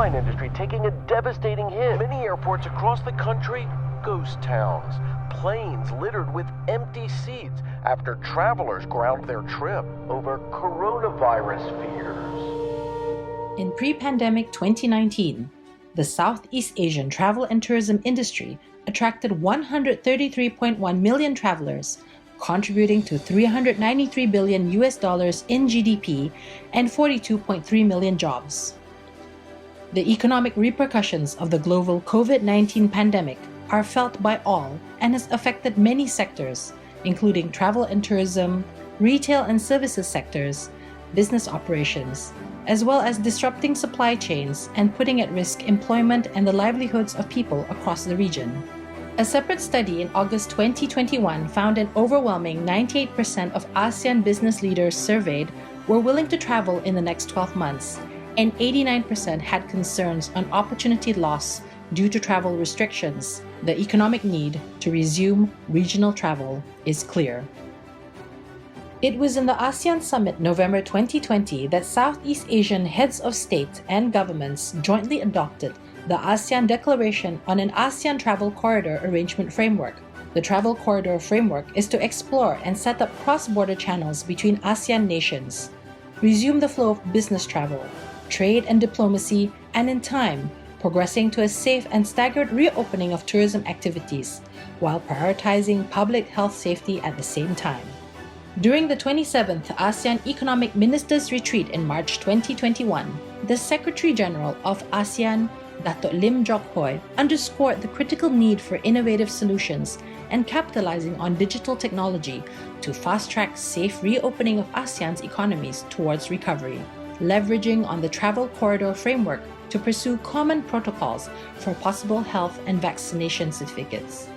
airline industry taking a devastating hit. Many airports across the country, ghost towns. Planes littered with empty seats after travelers ground their trip over coronavirus fears. In pre-pandemic 2019, the Southeast Asian travel and tourism industry attracted 133.1 million travelers, contributing to $393 billion in GDP and 42.3 million jobs. The economic repercussions of the global COVID-19 pandemic are felt by all and has affected many sectors, including travel and tourism, retail and services sectors, business operations, as well as disrupting supply chains and putting at risk employment and the livelihoods of people across the region. A separate study in August 2021 found an overwhelming 98% of ASEAN business leaders surveyed were willing to travel in the next 12 months, and 89% had concerns on opportunity loss due to travel restrictions. The economic need to resume regional travel is clear. It was in the ASEAN Summit November 2020 that Southeast Asian heads of state and governments jointly adopted the ASEAN Declaration on an ASEAN Travel Corridor Arrangement Framework. The Travel Corridor Framework is to explore and set up cross-border channels between ASEAN nations, resume the flow of business travel, trade and diplomacy, and in time, progressing to a safe and staggered reopening of tourism activities, while prioritizing public health safety at the same time. During the 27th ASEAN Economic Ministers Retreat in March 2021, the Secretary General of ASEAN, Dato' Lim Jock Hoi, underscored the critical need for innovative solutions and capitalizing on digital technology to fast-track safe reopening of ASEAN's economies towards recovery, leveraging on the Travel Corridor Framework to pursue common protocols for possible health and vaccination certificates.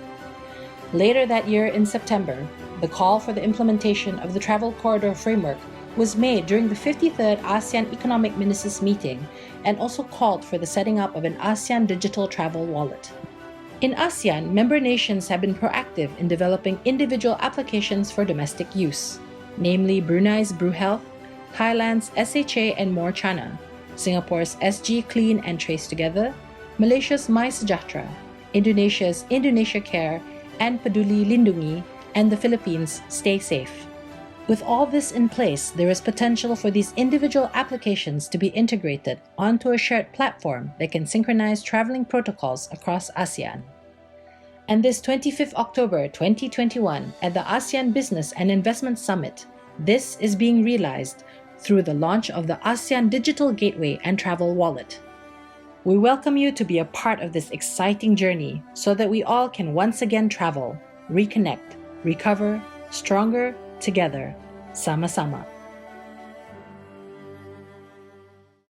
Later that year in September, the call for the implementation of the Travel Corridor Framework was made during the 53rd ASEAN Economic Ministers meeting and also called for the setting up of an ASEAN digital travel wallet. In ASEAN, member nations have been proactive in developing individual applications for domestic use, namely Brunei's BruHealth, Thailand's SHA and More Chana, Singapore's SG Clean and Trace Together, Malaysia's MySejahtera, Indonesia's Indonesia Care and Peduli Lindungi, and the Philippines' Stay Safe. With all this in place, there is potential for these individual applications to be integrated onto a shared platform that can synchronize traveling protocols across ASEAN. And this 25th October 2021 at the ASEAN Business and Investment Summit, this is being realized through the launch of the ASEAN Digital Gateway and Travel Wallet. We welcome you to be a part of this exciting journey so that we all can once again travel, reconnect, recover, stronger, together, sama-sama.